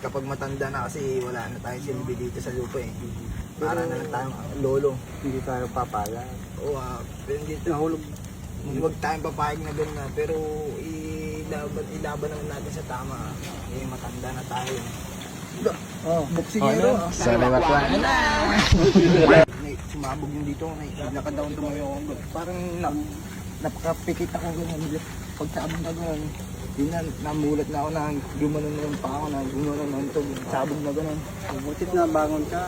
Kapag matanda na kasi wala na tayong silbi dito sa lupa eh. Para na lang tayong lolo. Hindi tayo papala. Oo, pero hindi Nahulog. huwag tayong papayag na gano'n na. Pero ilaban naman natin sa tama. Eh, matanda na tayo. Oh, Boksingero. Salamat po. Sumabog yung dito. Lakad akong tumayo ako. Parang napakapikit ako gano'n. Pagsabog na gano'n. Yun na, namulat na ako na gumanon na yung pa ako na gumanon na ito. Sabog na gano'n. Butit na bangon ka.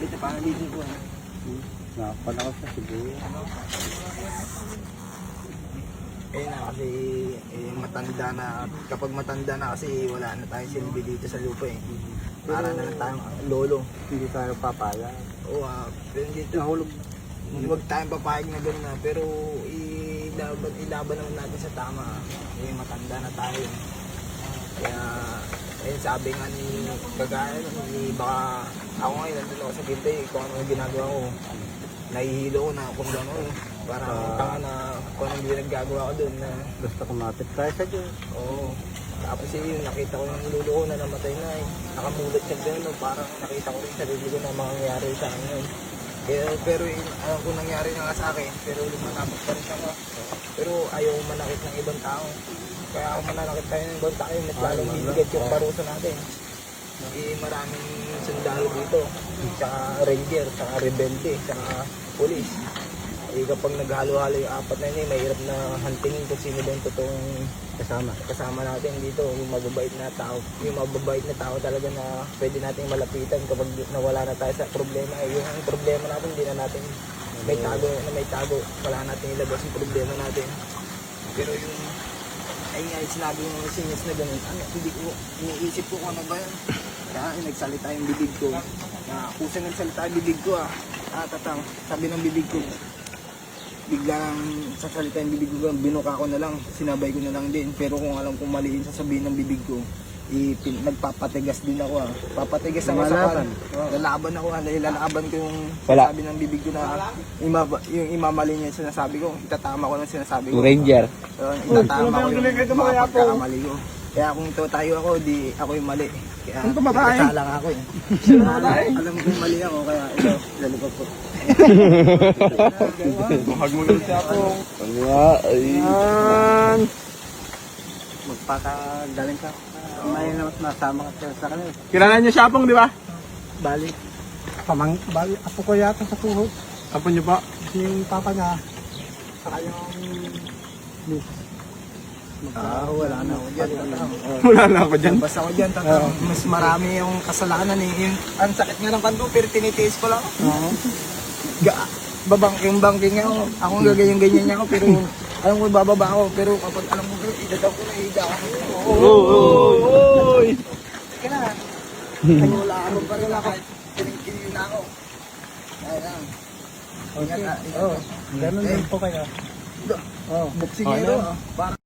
Dito pa dito ko. Nakapala ko sa Cebu. Eh na kasi matanda na, kapag matanda na kasi wala na tayong silbi dito sa lupa eh. Para na lang tayong lolo. Hindi tayo papala. Oo, pero hindi Nahulog. huwag tayong papayag na gano'n na. Pero ilaban naman natin sa tama. Eh, matanda na tayo. Kaya, ayun sabi nga ni kagaya, baka ako ngayon nandun ako sa gilid eh, kung ano yung ginagawa ko. Nahihilo ko na kung gano'n. Parang tanga na kung anong ginagawa ko doon na. Basta kumapit tayo sa Diyos. Oo. Tapos yun, nakita ko yung lulo ko na namatay na eh. Nakamulat siya gano'n, parang nakita ko rin sarili ko na mangyayari sa akin yun. Pero alam ko nangyari na nga sa akin, pero lumalapot pa rin ako. Pero ayaw manakit ng ibang tao. Kaya ako manakit tayo ng ibang tao, mas lalong bibigat yung parusa natin. Maraming sundalo dito, tsaka ranger, tsaka rebelde, tsaka polis. Kapag naghalo-halo yung apat na yun, mahirap na huntingin kung sino ba yung totoong kasama natin dito, yung mababait na tao. Yung mababait na tao talaga na pwede nating malapitan kapag nawala na tayo sa problema. Yung problema natin, hindi na natin may tago, wala natin ilabas yung problema natin. Pero yung, ayun nga, sinabi mo sinyas na ganun, hindi ko, iniisip ko kung ano ba yan. Kaya nagsalita yung bibig ko, kusang nagsalita yung bibig ko tatang, sabi ng bibig ko, biglang sasalita yung bibig ko, binuka ko na lang, sinabay ko na lang din. Pero kung alam kong maliin sasabihin ng bibig ko, nagpapatigas din ako Papatigas ako sa lalaban ako lalaban ko yung sabi ng bibig ko na yung imamali niya yung sinasabi ko, itatama ko ng sinasabi ko. Ranger. Itatama ko yung mga pagkakamali ko. Kaya kung ito tayo ako, di ako yung mali. Kaya kasalang ako eh. Alam ko yung mali ako, kaya ito, lalipag ko. Mahag mo lang siya po. Ayan. Magpakagaling ka. May nasama ka sa kanila. Kilala niyo siya pong, di ba? Bali. Bali, apo ko yata sa tuhod. Apo niyo pa? Yung papa niya. Saka yung Wala na ako dyan. Wala na ako dyan. Basta ako dyan, mas marami yung kasalanan eh. Ang sakit nga ng kanto, pero tinitiis ko lang. Yung banking ako, akong gaganyan-ganyan niya ako, pero alam ko bababa ako, pero kapag alam ko, idadaw ko na, higa ako. Oy! Sige na. Ay, wala ako, parang ako. Kiling-kiling na ako. Kaya lang. Ingat. Ganun din po kayo. Boksingero. Parang